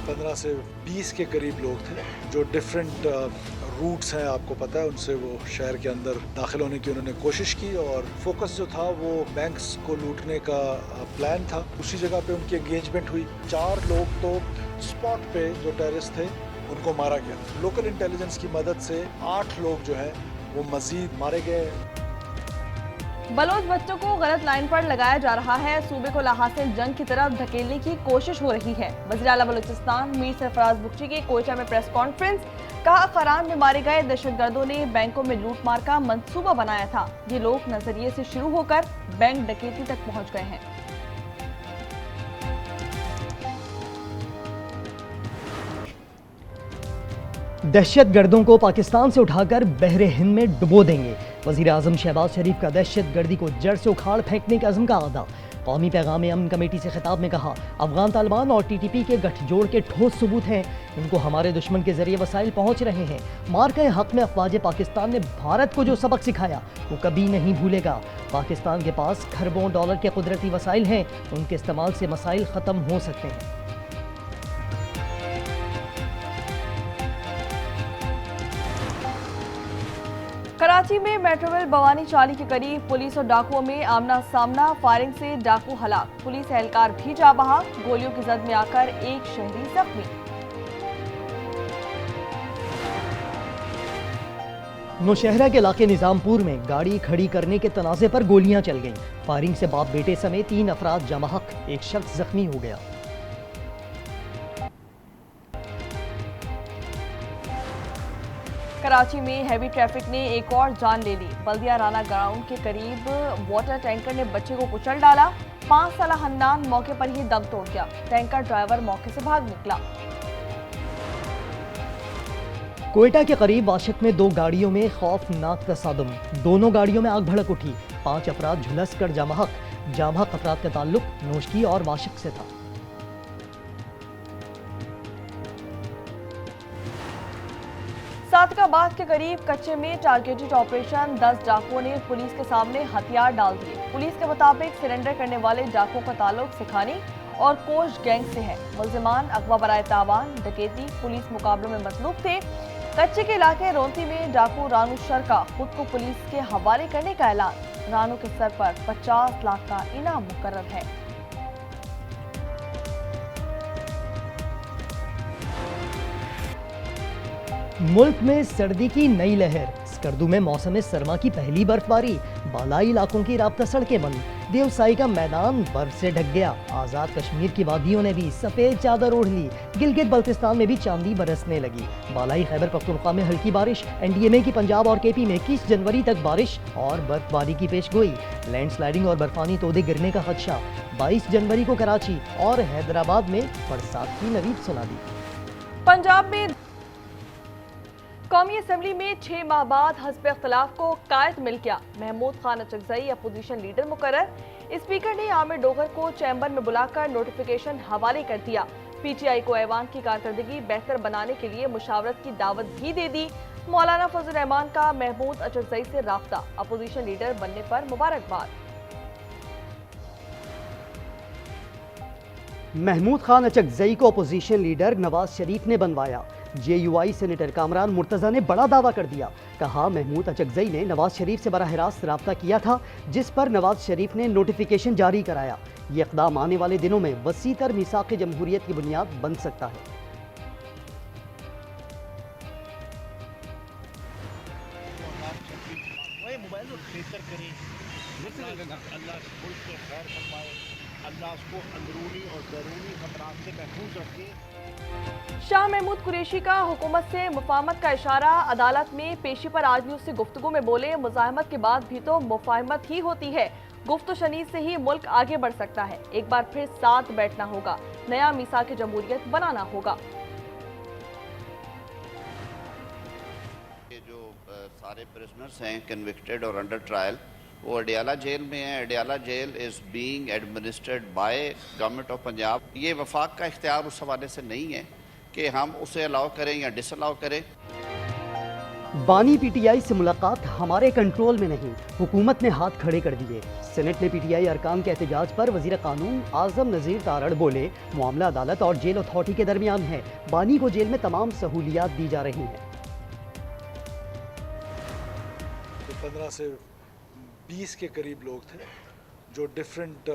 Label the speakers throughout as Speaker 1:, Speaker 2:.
Speaker 1: 15 से 20 के करीब लोग थे जो डिफरेंट रूट्स हैं, आपको पता है, उनसे वो शहर के अंदर दाखिल होने की उन्होंने कोशिश की और फोकस जो था वो बैंक्स को लूटने का प्लान था। उसी जगह पे उनकी एंगेजमेंट हुई। 4 लोग तो स्पॉट पे जो टेररिस्ट थे उनको मारा गया। लोकल इंटेलिजेंस की मदद से 8 लोग जो है वो मजीद मारे गए।
Speaker 2: बलोच बच्चों को गलत लाइन पर लगाया जा रहा है। सूबे को लाहासिल जंग की तरफ धकेलने की कोशिश हो रही है। वज़ीर आला बलूचिस्तान मीर सरफराज बुख्ची की कोयटा में प्रेस कॉन्फ्रेंस। कहा, फरान में मारे गए दहशतगर्दों ने बैंकों में लूटमार का मंसूबा बनाया था। ये लोग नजरिए से शुरू होकर बैंक डकैती तक पहुंच गए हैं।
Speaker 3: दहशतगर्दों को पाकिस्तान से उठाकर बहरे हिंद में डुबो देंगे। वज़ीर आज़म शहबाज शरीफ का दहशतगर्दी को जड़ से उखाड़ फेंकने के अज़्म का अदा। कौमी पैगाम अमन कमेटी से खिताब में कहा, अफगान तालिबान और TTP के गठजोड़ के ठोस सबूत हैं। इनको हमारे दुश्मन के जरिए वसाइल पहुँच रहे हैं। मार्के हक में अफवाज पाकिस्तान ने भारत को जो सबक सिखाया वो कभी नहीं भूलेगा। पाकिस्तान के पास खरबों डॉलर के कुदरती वसाइल हैं, उनके इस्तेमाल से मसाइल ख़त्म हो सकते हैं।
Speaker 2: कराची में मेट्रोवेल भवानी चाली के करीब पुलिस और डाकुओं में आमना सामना। फायरिंग से डाकू हलाक, पुलिस एहलकार भी जा बहा। गोलियों की जद में आकर एक शहरी जख्मी।
Speaker 3: नौशहरा के इलाके निजामपुर में गाड़ी खड़ी करने के तनाज़े पर गोलियां चल गईं। फायरिंग से बाप बेटे समेत 3 अफराद जमाहक, एक शख्स जख्मी हो गया।
Speaker 2: कराची में हैवी ट्रैफिक ने एक और जान ले ली। बल्दिया राना ग्राउंड के करीब वाटर टैंकर ने बच्चे को कुचल डाला। 5 साला हन्नान मौके पर ही दम तोड़ गया। टैंकर ड्राइवर मौके से भाग निकला।
Speaker 3: कोयटा के करीब वाशिक में 2 गाड़ियों में खौफनाक तसादुम। दोनों गाड़ियों में आग भड़क उठी। 5 अफराद झुलस कर जामहक अफराद का ताल्लुक नोशकी और वाशिक से था।
Speaker 2: सादकाबाद के करीब कच्चे में टारगेटेड ऑपरेशन। 10 डाकुओं ने पुलिस के सामने हथियार डाल दिए। पुलिस के मुताबिक सरेंडर करने वाले डाकुओं का ताल्लुक सिखानी और कोश गैंग से है। मुल्जिमान अगवा बराए तावान, डकैती, पुलिस मुकाबलों में मतलूब थे। कच्चे के इलाके रोंती में डाकू रानू शर का खुद को पुलिस के हवाले करने का ऐलान। रानू के सर पर 50 लाख का इनाम मुकर्रर है।
Speaker 3: मुल्क में सर्दी की नई लहर। स्कर्दू में मौसम सरमा की पहली बर्फबारी। बालाई इलाकों की राब्ता सड़कें बंद। देवसाई का मैदान बर्फ से ढक गया। आज़ाद कश्मीर की वादियों ने भी सफ़ेद चादर ओढ़ ली। गिलगित बल्तिस्तान में भी चांदी बरसने लगी। बालाई खैबर पख्तूनख्वा में हल्की बारिश। NDMA की पंजाब और KP में 21 जनवरी तक बारिश और बर्फबारी की पेशगोई। लैंडस्लाइडिंग और बर्फानी तोदे गिरने का खदशा। 22 जनवरी को कराची और हैदराबाद में बरसात की नवीद सुना दी।
Speaker 2: पंजाब में कौमी असम्बली में 6 माह बाद हस्ब इख्तिलाफ को कायद मिल गया। महमूद खान अचकजई अपोजिशन लीडर मुकर्रर। स्पीकर ने आमिर डोगर को चैम्बर में बुलाकर नोटिफिकेशन हवाले कर दिया। PTI को ऐवान की कारकर्दगी बेहतर बनाने के लिए मुशावरत की दावत भी दे दी। मौलाना फजल रहमान का महमूद अचकजई से राब्ता। अपोजिशन लीडर बनने पर मुबारकबाद।
Speaker 3: महमूद खान अचकजई को अपोजिशन लीडर नवाज शरीफ ने बनवाया। JUI सेनेटर कामरान मुर्तज़ा ने बड़ा दावा कर दिया। कहा, महमूद अचकजई ने नवाज शरीफ से बराह रास्त रब्ता किया था, जिस पर नवाज शरीफ ने नोटिफिकेशन जारी कराया। ये इक़दाम आने वाले दिनों में वसीतर मीसाक़ जमहूरियत की बुनियाद बन सकता है।
Speaker 2: शाह महमूद कुरैशी का हुकूमत से मुफाहमत का इशारा। अदालत में पेशी पर आज भी उससे गुफ्तगू में बोले, मुज़ाहमत के बाद भी तो मुफाहमत ही होती है। गुफ्त शनीद से ही मुल्क आगे बढ़ सकता है। एक बार फिर साथ बैठना होगा, नया मीसाक़ जमहूरियत बनाना होगा।
Speaker 4: ये जो सारे प्रिजनर्स हैं कन्विक्टेड और अंडर ट्रायल, वो अडियाला जेल में है। Adiala jail is being administered by government of Punjab. ये वफाक का इख्तियार उस हवाले से नहीं है कि हम उसे अलाउ करें या डिसअलाउ करें।
Speaker 3: बानी पीटीआई से मुलाकात हमारे कंट्रोल में नहीं, हुकूमत ने हाथ खड़े कर दिए। सेनेट में पीटीआई अरकान के एहतजाज पर वजीर कानून आजम नजीर तारड़ बोले, मामला अदालत और जेल अथॉरिटी के दरमियान है, बानी को जेल में तमाम सहूलियात दी जा रही हैं।
Speaker 1: 15 से 20 के करीब लोग थे जो डिफरेंट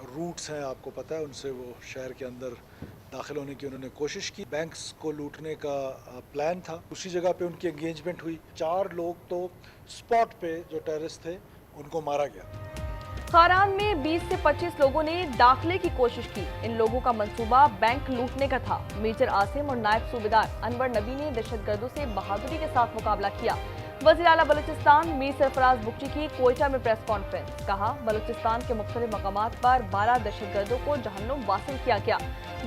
Speaker 1: रूट्स हैं, आपको पता है, उनसे वो शहर के अंदर दाखिल होने की उन्होंने कोशिश की। बैंक्स को लूटने का प्लान था, उसी जगह पे उनकी एंगेजमेंट हुई। 4 लोग तो स्पॉट पे जो टेररिस्ट थे उनको मारा गया।
Speaker 2: खारान में 20 से 25 लोगों ने दाखिले की कोशिश की। इन लोगों का मंसूबा बैंक लूटने का था। मेजर आसिम और नायब सूबेदार अनवर नबी ने दहशतगर्दों से बहादुरी के साथ मुकाबला किया। वज़ीर आला बलूचिस्तान मीर सरफराज बुगची की कोयटा में प्रेस कॉन्फ्रेंस। कहा, बलूचिस्तान के मुख्तलिफ मकामात पर 12 दहशतगर्दों को जहन्नुम वासिल किया गया।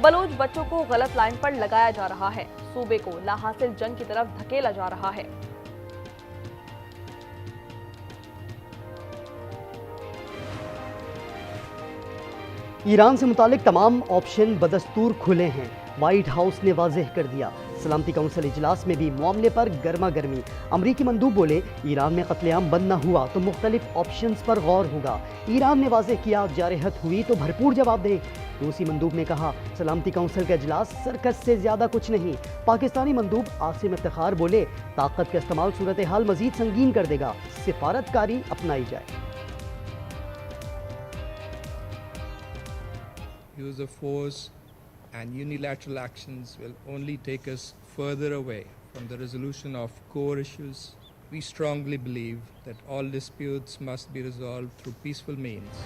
Speaker 2: बलोच बच्चों को गलत लाइन पर लगाया जा रहा है। सूबे को लाहासिल जंग की तरफ धकेला जा रहा है।
Speaker 3: ईरान से मुतालिक तमाम ऑप्शन बदस्तूर खुले हैं, व्हाइट हाउस ने वाज़ेह कर दिया। सलामती काउंसिल इजलास में भी मामले पर गर्मा गर्मी। अमरीकी मंदूब बोले, ईरान में कत्लेआम बंद न हुआ तो मुख्तलिफ ऑप्शंस पर गौर होगा। ईरान ने वाज़ेह किया, जारहत हुई तो भरपूर जवाब दे। रूसी मंदूब ने कहा, सलामती काउंसिल का इजलास सर्कस से ज्यादा कुछ नहीं। पाकिस्तानी मंदूब आसिम इफ्तिखार बोले, ताकत का इस्तेमाल सूरत हाल मजीद संगीन कर देगा, सिफारतकारी अपनाई जाए।
Speaker 5: Use of force and unilateral actions will only take us further away from the resolution of core issues. We strongly believe that all disputes must be resolved through peaceful means.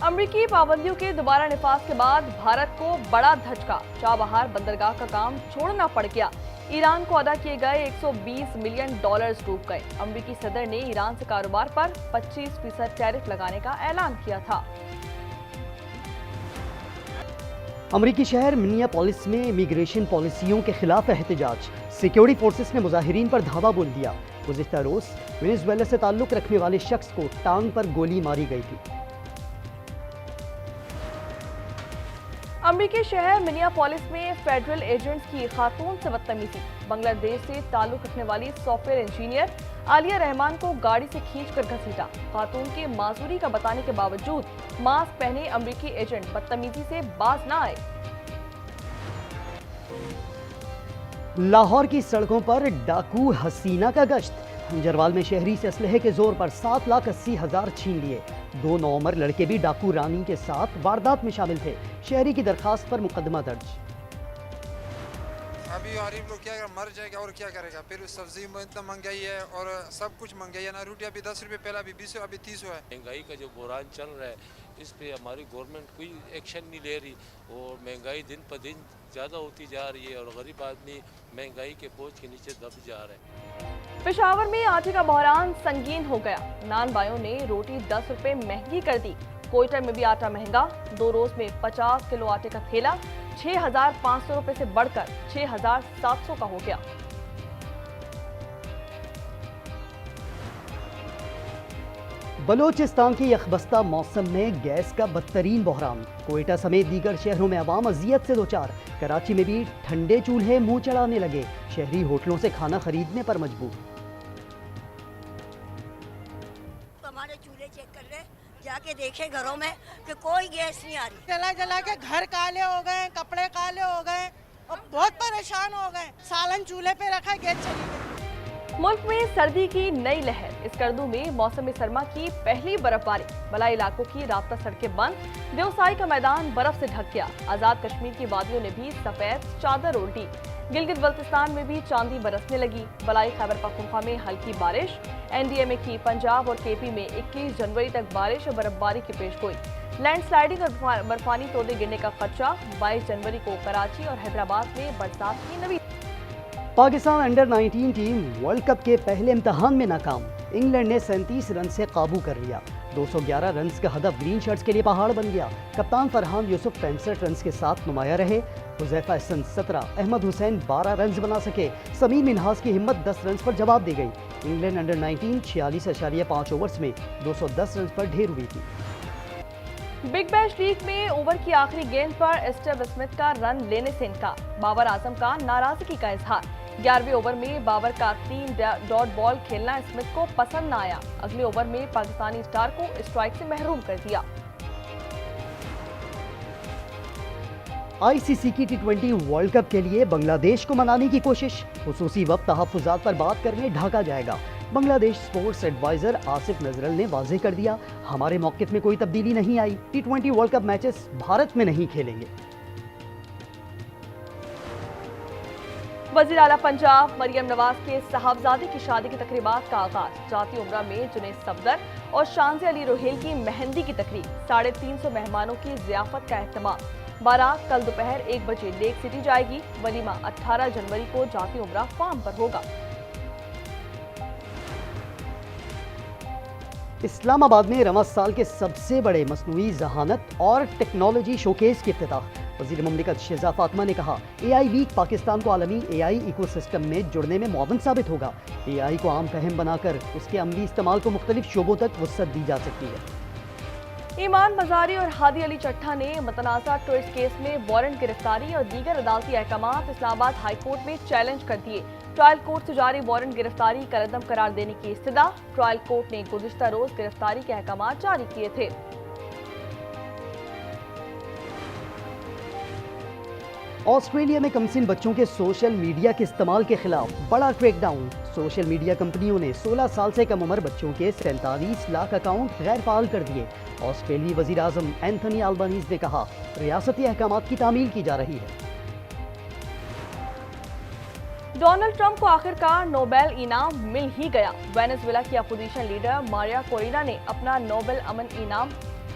Speaker 2: अमरीकी पाबंदियों के दोबारा निफाज के बाद भारत को बड़ा धचका। चाबहार बंदरगाह का काम छोड़ना पड़ गया। ईरान को अदा किए गए $120 मिलियन डूब गए। अमरीकी सदर ने ईरान से कारोबार पर 25% टैरिफ लगाने का ऐलान किया था।
Speaker 3: अमरीकी शहर मिनियापोलिस में इमिग्रेशन पॉलिसियों के खिलाफ एहतजाज। सिक्योरिटी फोर्सेस ने मुजाहिरीन पर धावा बोल दिया। गुज़िश्ता रोज वेनेजुएला से ताल्लुक रखने वाले शख्स को टांग पर गोली मारी गई थी।
Speaker 2: अमरीकी शहर मिनियापोलिस में फेडरल एजेंट्स की खातून से बदतमीजी। बांग्लादेश से ताल्लुक रखने वाली सॉफ्टवेयर इंजीनियर आलिया रहमान को गाड़ी से खींचकर घसीटा। खातून के माजूरी का बताने के बावजूद मास्क पहने अमरीकी एजेंट बदतमीजी से बाज न आए।
Speaker 3: लाहौर की सड़कों पर डाकू हसीना का गश्त। जरवाल में शहरी से असलहे के जोर पर 7,80,000 छीन लिए। 2 नौउम्र लड़के भी डाकू रानी के साथ वारदात में शामिल थे। शहरी की दरखास्त पर मुकदमा दर्ज।
Speaker 6: अभी गरीब लोग क्या मर जाएगा और क्या करेगा। फिर सब्जी में इतना महंगाई है और सब कुछ महंगाई है ना। रोटी अभी 10 रुपये, पहले अभी 20, अभी 30 है।
Speaker 7: महंगाई का जो बुरान चल रहा है, इस पे हमारी गवर्नमेंट कोई एक्शन नहीं ले रही और महंगाई दिन पर दिन ज़्यादा होती जा रही है और गरीब आदमी महंगाई के बोझ के नीचे दब जा रहा है।
Speaker 2: पेशावर में आटे का बहरान संगीन हो गया। नान बायों ने रोटी 10 रुपए महंगी कर दी। कोयटा में भी आटा महंगा। 2 रोज में 50 किलो आटे का थैला 6,500 रुपए से बढ़कर 6,700 का हो गया।
Speaker 3: बलोचिस्तान के यखबस्ता मौसम में गैस का बदतरीन बहरान। कोयटा समेत दीगर शहरों में अवाम अजियत से दोचार। कराची में भी ठंडे चूल्हे मुंह चढ़ाने लगे। शहरी होटलों से खाना खरीदने पर मजबूर।
Speaker 8: हमारे चूल्हे चेक कर ले, जाके देखे घरों में कि कोई गैस नहीं आ रही।
Speaker 9: जला जला के घर काले हो गए, कपड़े काले हो गए और बहुत परेशान हो गए। सालन चूल्हे पे रखा, गैस चली गई।
Speaker 2: मुल्क में सर्दी की नई लहर। स्कर्दू में मौसम सरमा की पहली बर्फबारी। बलाई इलाकों की रास्ता सड़कें बंद। देवसाई का मैदान बर्फ से ढक गया। आजाद कश्मीर की वादियों ने भी सफेद चादर ओढ़ दी। गिलगित बल्तिस्तान में भी चांदी बरसने लगी। बलाई खैबर पख्तूनख्वा में हल्की बारिश। एनडीएमए की पंजाब और केपी में 21 जनवरी तक बारिश और बर्फबारी की पेशगोई। लैंडस्लाइडिंग और बर्फानी तोड़े गिरने का खदशा। 22 जनवरी को कराची और हैदराबाद में बरसात की नवी।
Speaker 3: Pakistan under 19 team world cup के पहले इम्तहान में नाकाम। इंग्लैंड ने 37 रन से काबू कर लिया। 211 रन का हदफ ग्रीन शर्ट्स के लिए पहाड़ बन गया। कप्तान फरहान यूसुफ 65 रन के साथ नुमाया रहे। हुजैफा हसन 17, अहमद हुसैन 12 रन बना सके। समीर मिन्हास की हिम्मत 10 रन पर जवाब दे गई। इंग्लैंड अंडर 19 46.5 ओवर्स में 210 रन पर ढेर हुई थी।
Speaker 2: बिग बैश लीग में ओवर की आखिरी गेंद पर स्टीव स्मिथ का रन लेने से इनकार। बाबर आजम का नाराजगी का इजहार। 11वें ओवर में बाबर का 3 डॉट बॉल खेलना स्मिथ को पसंद न आया। अगले ओवर में पाकिस्तानी स्टार को स्ट्राइक से महरूम कर दिया।
Speaker 3: आईसीसी की T20 वर्ल्ड कप के लिए बांग्लादेश को मनाने की कोशिश, खुसूसी वक्त तहफ्फुज़ात पर बात करने ढाका जाएगा। बांग्लादेश स्पोर्ट्स एडवाइजर आसिफ नजरल ने वाज़ेह कर दिया, हमारे मौक़िफ़ में कोई तब्दीली नहीं आई। T20 world cup matches Bharat में नहीं खेलेंगे।
Speaker 2: वज़ीर आला पंजाब मरियम नवाज के साहबजादे की शादी की तकरीबात का आगाज। जाती उम्रा में जुनैद सफदर और शांज़े अली रोहेल की मेहंदी की तकरीब। 350 मेहमानों की ज़ियाफत का एहतमाम। बारात कल दोपहर 1 बजे लेक सिटी जाएगी। वलीमा 18 जनवरी को जाती उम्रा फार्म पर होगा।
Speaker 3: इस्लामाबाद में रवां साल के सबसे बड़े मसनूई ज़हानत और टेक्नोलॉजी शोकेस की इफ्तिताह। वज़ीर मुमलिकत शहज़ा फातिमा ने कहा, AI वीक पाकिस्तान को आलमी AI इकोसिस्टम में जुड़ने में मुआवन साबित होगा। AI को आम फहम बनाकर उसके अमली इस्तेमाल को मुख्तलिफ शोबों तक वसअत दी जा सकती है।
Speaker 2: ईमान मज़ारी और हादी अली चट्टा ने मुतनाज़ा ट्विस्ट केस में वारंट गिरफ्तारी और दीगर अदालती अहकामात इस्लामाबाद हाई कोर्ट में चैलेंज कर दिए। ट्रायल कोर्ट से जारी वारंट गिरफ्तारी कलअदम करार देने की इस्तदा। ट्रायल कोर्ट ने गुज़िश्ता रोज गिरफ्तारी के अहकामात जारी किए थे।
Speaker 3: ऑस्ट्रेलिया में कमसिन बच्चों के सोशल मीडिया के इस्तेमाल के खिलाफ बड़ा क्रैकडाउन। सोशल मीडिया कंपनियों ने 16 साल से कम उम्र बच्चों के 47 लाख अकाउंट गैर फाल कर दिए। ऑस्ट्रेलियाई वज़ीर आज़म एंथनी अल्बानीज़ ने कहा, रियासती अहकामात की तामील की जा रही है।
Speaker 2: डोनाल्ड ट्रंप को आखिरकार नोबेल इनाम मिल ही गया। वेनेजुएला की अपोजिशन लीडर मारिया कोरिना ने अपना नोबेल अमन इनाम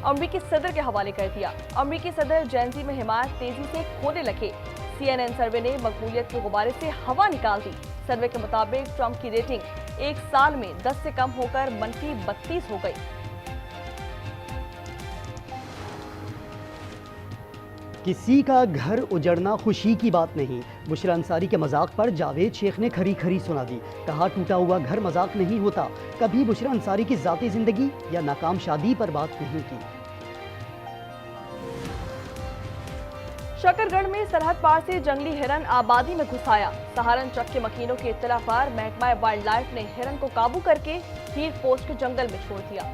Speaker 2: अमरीकी सदर के हवाले कर दिया। अमरीकी सदर जेंजी में हिमायत तेजी से खोने लगे। CNN सर्वे ने मकबूलियत के गुब्बारे से हवा निकाल दी। सर्वे के मुताबिक ट्रंप की रेटिंग 1 साल में 10 से कम होकर -32 हो गई।
Speaker 3: किसी का घर उजड़ना खुशी की बात नहीं। बुशरा अंसारी के मजाक पर जावेद शेख ने खरी खरी सुना दी। कहा, टूटा हुआ घर मजाक नहीं होता। कभी बुशरा अंसारी की जाती जिंदगी या नाकाम शादी पर बात नहीं की।
Speaker 2: शकरगढ़ में सरहद पार से जंगली हिरन आबादी में घुस आया। सहारनचक के मकीनों की इत्तला पर महकमा वाइल्ड लाइफ ने हिरन को काबू करके हीर पोस्ट के जंगल में छोड़ दिया।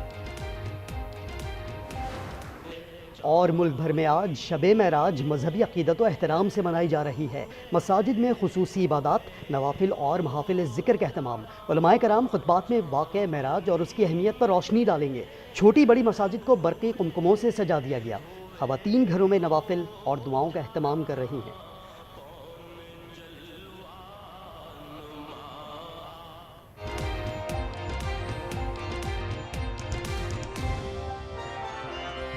Speaker 3: और मुल्क भर में आज शबे महराज मजहबी अकीदत और एहतराम से मनाई जा रही है। मसाजिद में खुसूसी इबादत, नवाफिल और महाफिल ज़िक्र का एहतमाम। उलमाए कराम खुतबात में वाक़या महराज और उसकी अहमियत पर रोशनी डालेंगे। छोटी बड़ी मसाजिद को बरक़ी कुमकुमों से सजा दिया गया। ख़वातीन घरों में नवाफिल और दुआओं का एहतमाम कर रही हैं।